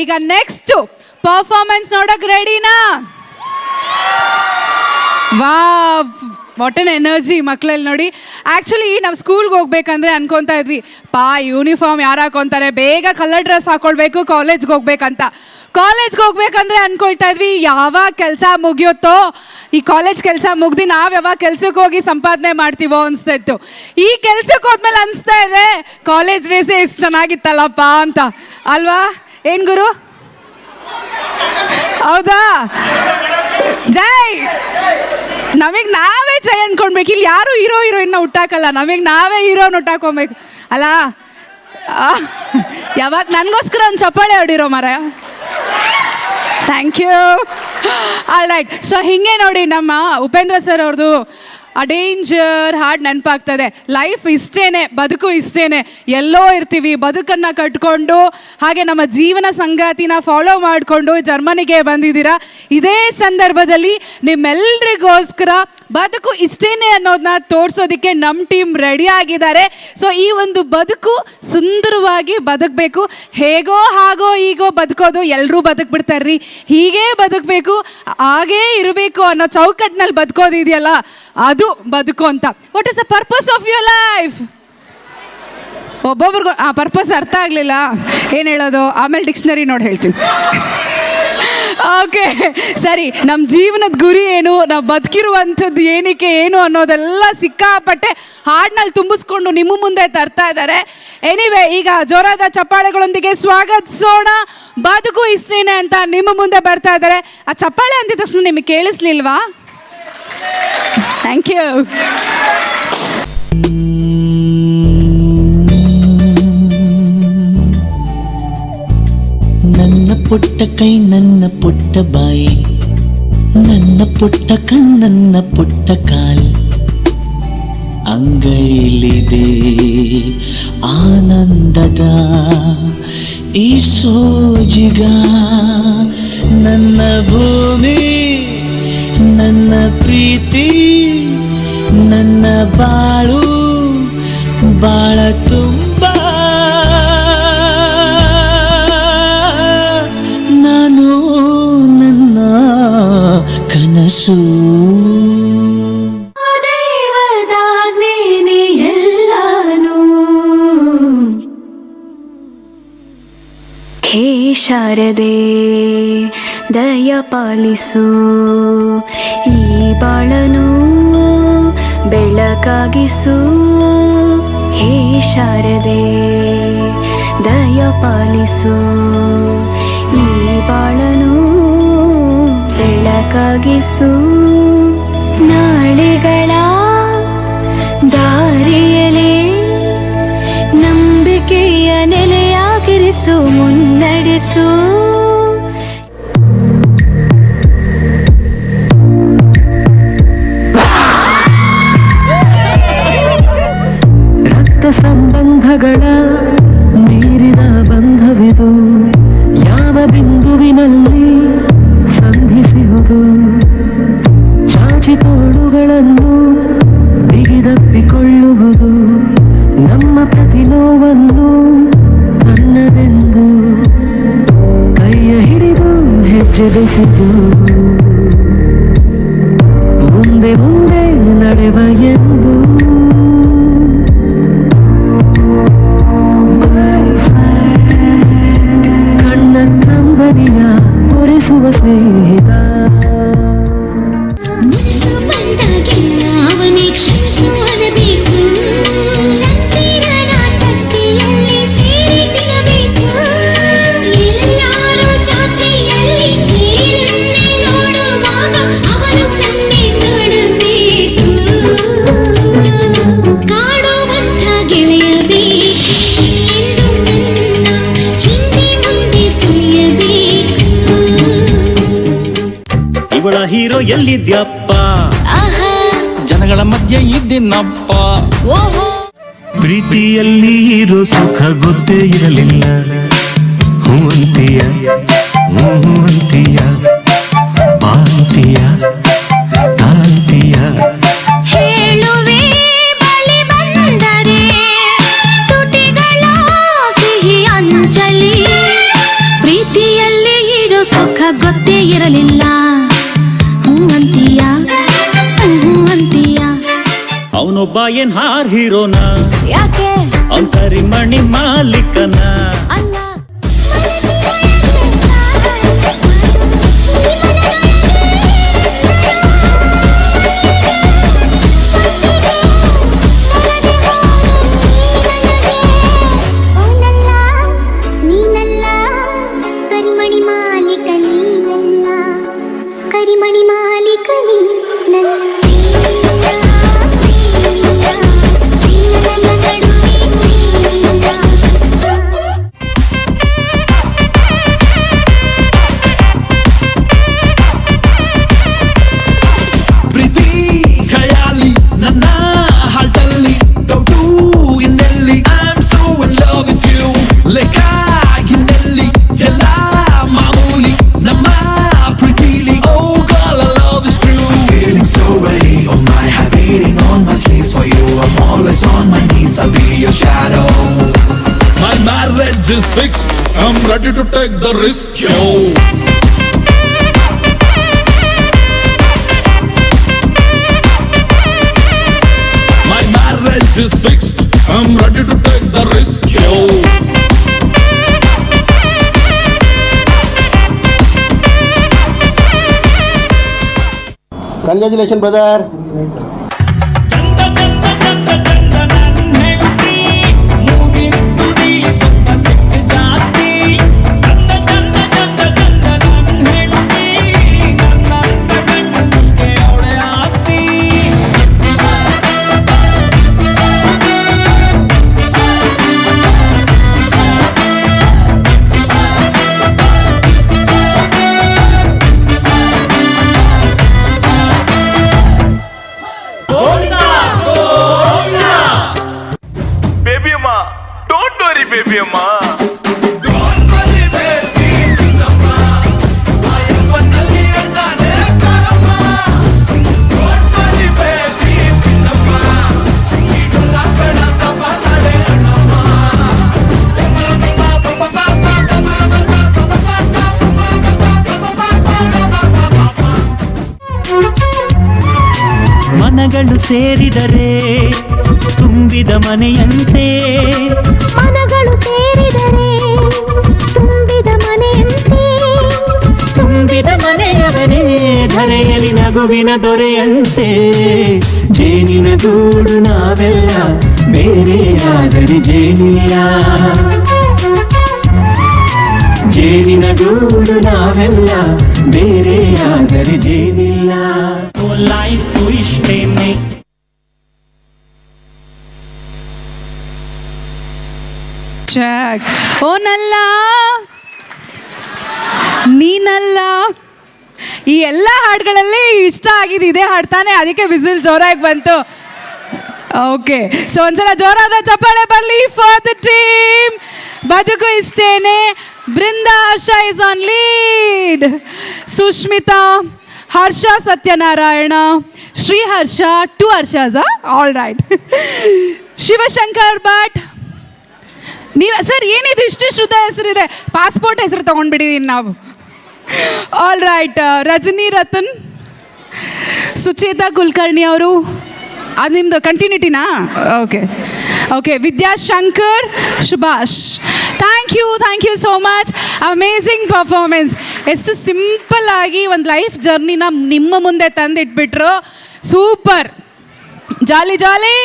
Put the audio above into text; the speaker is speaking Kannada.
ಈಗ ನೆಕ್ಸ್ಟ್ ಪರ್ಫಾರ್ಮೆನ್ಸ್ ನೋಡಕ್ ರೆಡಿನಾ? ವಾವ್, ವಾಟ್ ಎನ್ ಎನರ್ಜಿ ಮಕ್ಕಳಲ್ಲಿ ನೋಡಿ. ಆ್ಯಕ್ಚುಲಿ ನಾವು ಸ್ಕೂಲ್ಗೆ ಹೋಗ್ಬೇಕಂದ್ರೆ ಅನ್ಕೊತಾ ಇದ್ವಿ, ಯೂನಿಫಾರ್ಮ್ ಯಾರು ಹಾಕೊತಾರೆ, ಬೇಗ ಕಲರ್ ಡ್ರೆಸ್ ಹಾಕೊಳ್ಬೇಕು ಕಾಲೇಜ್ಗೆ ಹೋಗ್ಬೇಕಂತ. ಕಾಲೇಜ್ಗೆ ಹೋಗ್ಬೇಕಂದ್ರೆ ಅನ್ಕೊಳ್ತಾ ಇದ್ವಿ, ಯಾವಾಗ ಕೆಲಸ ಮುಗಿಯುತ್ತೋ, ಈ ಕಾಲೇಜ್ ಕೆಲಸ ಮುಗ್ದು ನಾವು ಯಾವಾಗ ಕೆಲ್ಸಕ್ಕೆ ಹೋಗಿ ಸಂಪಾದನೆ ಮಾಡ್ತೀವೋ ಅನಿಸ್ತಾ ಇತ್ತು. ಈ ಕೆಲ್ಸಕ್ಕೆ ಹೋದ್ಮೇಲೆ ಅನಿಸ್ತಾ ಇದೆ ಕಾಲೇಜ್ ಡೇಸೇ ಎಷ್ಟು ಚೆನ್ನಾಗಿತ್ತಲ್ಲಪ್ಪ ಅಂತ, ಅಲ್ವಾ? ಏನು ಗುರು, ಹೌದಾ? ಜೈ, ನಮಗೆ ನಾವೇ ಜೈ ಅನ್ಕೊಳ್ಬೇಕು. ಇಲ್ಲಿ ಯಾರು ಹೀರೋಯಿನ್ನ ಹುಟ್ಟಾಕಲ್ಲ, ನಮಗೆ ನಾವೇ ಹೀರೋನ್ ಹುಟ್ಟಾಕೊಬೇಕು ಅಲ್ಲ. ಯಾವಾಗ ನನಗೋಸ್ಕರ ಒಂದು ಚಪ್ಪಾಳೆ ಹೊಡಿರೋ ಮರ. Thank you. All right. So ಹೀಗೆ ನೋಡಿ, ನಮ್ಮ ಉಪೇಂದ್ರ ಸರ್ ಅವ್ರದ್ದು ಆ ಡೇಂಜರ್ ಹಾಡು ನೆನಪಾಗ್ತದೆ. ಲೈಫ್ ಇಷ್ಟೇನೆ, ಬದುಕು ಇಷ್ಟೇನೆ, ಎಲ್ಲೋ ಇರ್ತೀವಿ, ಬದುಕನ್ನು ಕಟ್ಕೊಂಡು ಹಾಗೆ ನಮ್ಮ ಜೀವನ ಸಂಗಾತಿನ ಫಾಲೋ ಮಾಡಿಕೊಂಡು ಜರ್ಮನಿಗೆ ಬಂದಿದ್ದೀರಾ. ಇದೇ ಸಂದರ್ಭದಲ್ಲಿ ನಿಮ್ಮೆಲ್ಲರಿಗೋಸ್ಕರ ಬದುಕು ಇಷ್ಟೇನೆ ಅನ್ನೋದನ್ನ ತೋರಿಸೋದಕ್ಕೆ ನಮ್ಮ ಟೀಮ್ ರೆಡಿ ಆಗಿದ್ದಾರೆ. ಸೊ ಈ ಒಂದು ಬದುಕು ಸುಂದರವಾಗಿ ಬದುಕಬೇಕು, ಹೇಗೋ ಹಾಗೋ ಈಗೋ ಬದುಕೋದು ಎಲ್ಲರೂ ಬದುಕ್ಬಿಡ್ತಾರ್ರಿ. ಹೀಗೇ ಬದುಕಬೇಕು, ಹಾಗೇ ಇರಬೇಕು ಅನ್ನೋ ಚೌಕಟ್ಟಿನಲ್ಲಿ ಬದುಕೋದಿದೆಯಲ್ಲ, ಅದು ಬದುಕು ಅಂತ. What is the purpose of your life? ಒಬ್ಬೊಬ್ರಿಗೂ ಆ ಪರ್ಪಸ್ ಅರ್ಥ ಆಗಲಿಲ್ಲ, ಏನು ಹೇಳೋದು, ಆಮೇಲೆ ಡಿಕ್ಷನರಿ ನೋಡಿ ಹೇಳ್ತೀನಿ. ಓಕೆ, ಸರಿ. ನಮ್ಮ ಜೀವನದ ಗುರಿ ಏನು, ನಾವು ಬದುಕಿರುವಂಥದ್ದು ಏನಕ್ಕೆ ಏನು ಅನ್ನೋದೆಲ್ಲ ಸಿಕ್ಕಾಪಟ್ಟೆ ಹಾಡಿನಲ್ಲಿ ತುಂಬಿಸ್ಕೊಂಡು ನಿಮ್ಮ ಮುಂದೆ ತರ್ತಾ ಇದ್ದಾರೆ. ಎನಿವೆ, ಈಗ ಜೋರಾದ ಚಪ್ಪಾಳೆಗಳೊಂದಿಗೆ ಸ್ವಾಗತಿಸೋಣ. ಬದುಕು ಇಷ್ಟೇನೆ ಅಂತ ನಿಮ್ಮ ಮುಂದೆ ಬರ್ತಾ ಇದ್ದಾರೆ. ಆ ಚಪ್ಪಾಳೆ ಅಂದಿದ ತಕ್ಷಣ ನಿಮಗೆ ಕೇಳಿಸ್ಲಿಲ್ವಾ? Thank you. ನನ್ನ ಪುಟ್ಟ ಕೈ, ನನ್ನ ಪುಟ್ಟ ಬಾಯಿ, ನನ್ನ ಪುಟ್ಟ ಕಣ್ಣನ್ನ ಪುಟ್ಟ ಕಾಲ್, ಅಂಗೈಲಿದೆ ಆನಂದದ ಈ ಸೋಜಿಗ. ನನ್ನ ಭೂಮಿ, ನನ್ನ ಪ್ರೀತಿ, ನನ್ನ ಬಾಳು, ಬಾಳ ತುಂಬ ನಾನು, ನನ್ನ ಕನಸು. ದೈವದಾಜ್ಞೆನೇ ಎಲ್ಲಾನು. ಹೇ ಶಾರದೆ ದಯ ಪಾಲಿಸು, ಈ ಬಾಳನು ಬೆಳಕಾಗಿಸು. ಹೇ ಶಾರದೆ ದಯ ಪಾಲಿಸು, ಈ ಬಾಳನು ಬೆಳಕಾಗಿಸು. ನಾಳೆಗಳ ದಾರಿಯಲೇ ನಂಬಿಕೆಯ ನೆಲೆಯಾಗಿರಿಸು, ಮುನ್ನಡೆಸು. ಸಂಬಂಧಗಳ ಮೀರಿದ ಬಂಧವಿದು, ಯಾವ ಬಿಂದುವಿನಲ್ಲಿ ಸಂಧಿಸುವುದು. ಚಾಚಿ ತೋಳುಗಳನ್ನು ಬಿಗಿದಪ್ಪಿಕೊಳ್ಳುವುದು, ನಮ್ಮ ಪ್ರತಿ ನೋವನ್ನು ತನ್ನದೆಂದು ಕೈಯ ಹಿಡಿದು ಹೆಜ್ಜೆ ಬೆಸೆದು ಮುಂದೆ ಮುಂದೆ ನಡೆವ ಎಂದು. ಕಂಬನಿಯ ಒರೆಸುವ ಸ್ನೇಹಿತ, ಅವನೇ ಕ್ಷಮಿಸುವನಬೇಕು. ಸಂತೀರಣ ತತ್ತಿಯಲ್ಲಿ ಸೇರಿ ತಿನ್ನಬೇಕು. ಎಲ್ಲರೂ ಜಾತ್ರೆಯಲ್ಲಿ ನೀರನ್ನೇ ನೋಡುವಾಗ ಅವನು ನನ್ನೇ ನೋಡಬೇಕು. ಕಾಡುವಂಥ ಗೆಳೆಯ ಬೇಕು ಎಂದು ನನ್ನ ಹಿಂದೆ ಮುಂದೆ ಸುಳಿಯಬೇಕು. ಇವಳ ಹೀರೋ ಎಲ್ಲಿದ್ಯಪ್ಪ, ಜನಗಳ ಮಧ್ಯೆ ಇದ್ದೀನಪ್ಪ. ಪ್ರೀತಿಯಲ್ಲಿ ಇರೋ ಸುಖ ಗೊತ್ತೇ ಇರಲಿಲ್ಲ. ಹೂ ಅಂತೀಯ, ಹೂ ಅಂತೀಯ, ಬಾಂತೀಯ, ತಾಂತೀಯ. ಹೇಳುವೆ ಬಳಿ ಬಂದರೆ ತುಟಿಗಳ ಸಿಹಿ ಅಂಚಲಿ ಪ್ರೀತಿಯ ಸುಖ ಗೊತ್ತೇ ಇರಲಿಲ್ಲ. ಹೂವಂತೀಯ ಹೂವಂತೀಯ. ಅವನೊಬ್ಬ ಏನ್ ಹಾರ್ ಹೀರೋನ, ಯಾಕೆ ಅವನ್ ಕರಿಮಣಿ ಮಾಲೀಕನ. ಅಲ್ಲ ನೀನಲ್ಲ ಕರಿಮಣಿ ಮಾಲೀಕ ನೀನಲ್ಲ, ಕರಿಮಣಿ ಮಾಲೀಕ ನೀನಲ್ಲ. ಪ್ರೀತಿ ಖಯಾಲಿ ನನ್ನ ಹಾಟಲ್ಲಿ ಡೌಟು ಇನ್ನೆಲ್ಲಿ. I'm so in love with you. ಲೆಕ್ಕ ಇನ್ನೆಲ್ಲಿ ಎಲ್ಲ ಮಾಮೂಲಿ ನಮ್ಮ ಪ್ರೀತಿಲಿ. Oh girl, I love is true. Feeling so ready, oh my heart beating on my sleeves for you. I'm always on my knees, I'll be your shadow. My marriage is fixed, I'm ready to take the risk, yo. My marriage is fixed, I'm ready to take the risk, yo. Congratulation brother. ಚಂದ ಚಂದ ಚಂದ ಚಂದ ನನ್ನ ಹೆಂಡತಿ, ಮೂಗಿಂದು ನೀಲಿ ಸ್ವಲ್ಪ ಸಿಟ್ಟು ಜಾಸ್ತಿ. ಚಂದ ಚಂದ ಚಂದ ಚಂದ ನನ್ನ ಹೆಂಡತಿ, ನನ್ನಂತ ಗಂಡನಿಗೆ ಅವಳೆ ಆಸ್ತಿ. ಬೇಬಿ ಅಮ್ಮ, ಡೋಂಟ್ ವರಿ ಬೇಬಿ ಅಮ್ಮ. ಮನಗಳು ಸೇರಿದರೆ ತುಂಬಿದ ಮನೆಯಂತೆ, ಮನಗಳು ಸೇರಿದರೆ ತುಂಬಿದ ಮನೆಯಂತೆ. ತುಂಬಿದ ಮನೆಯವರೇ ಧರೆಯಲ್ಲಿ ನಗುವಿನ ದೊರೆಯಂತೆ. ಜೇನಿನ ಗೂಡು ನಾವೆಲ್ಲ ಬೇರೆಯಾದರೆ ಜೇನಿಲ್ಲ, ಜೇನಿನ ಗೂಡು ನಾವೆಲ್ಲ ಬೇರೆಯಾದರೆ ಜೇನಿಲ್ಲ. ಲೈಫ್ ಇಷ್ಟೇನೆ. ಚೆಕ್. ಓನಲ್ಲ ನೀನಲ್ಲ, ಈ ಎಲ್ಲ ಹಾಡುಗಳಲ್ಲಿ ಇಷ್ಟ ಆಗಿದೆ ಇದೇ ಹಾಡ್ತಾನೆ, ಅದಕ್ಕೆ ವಿಸಿಲ್ ಜೋರಾಗಿ ಬಂತು. ಓಕೆ, ಸೊ ಒಂದ್ಸಲ ಜೋರಾದ ಚಪ್ಪಾಳೆ ಬರಲಿ ಫಾರ್ ದ ಟೀಮ್. ಬದುಕು ಇಷ್ಟೇನೆ. Brinda Harsha is on lead. Sushmita, Harsha Satyanarayana, Sriharsha, 2 ಹರ್ಷಾಸ, ಆಲ್ ರೈಟ್. ಶಿವಶಂಕರ್ ಭಟ್, ನೀವು ಸರ್ ಏನಿದು ಇಷ್ಟು ಶ್ರುತ ಹೆಸರಿದೆ, ಪಾಸ್ಪೋರ್ಟ್ ಹೆಸರು ತೊಗೊಂಡ್ಬಿಟ್ಟಿದ್ದೀನಿ ನಾವು. All right. ರಜನಿ ರತನ್, ಸುಚೇತಾ ಕುಲಕರ್ಣಿ ಅವರು, ಅದು ನಿಮ್ಮದು ಕಂಟಿನ್ಯೂಟಿನಾ? Okay okay. Vidyashankar, Subhash, thank you so much. Amazing performance. ಎಷ್ಟು ಸಿಂಪಲ್ ಆಗಿ ಒಂದು ಲೈಫ್ ಜರ್ನಿನ ನಿಮ್ಮ ಮುಂದೆ ತಂದಿಟ್ಬಿಟ್ರು. ಸೂಪರ್, ಜಾಲಿ ಜಾಲಿ.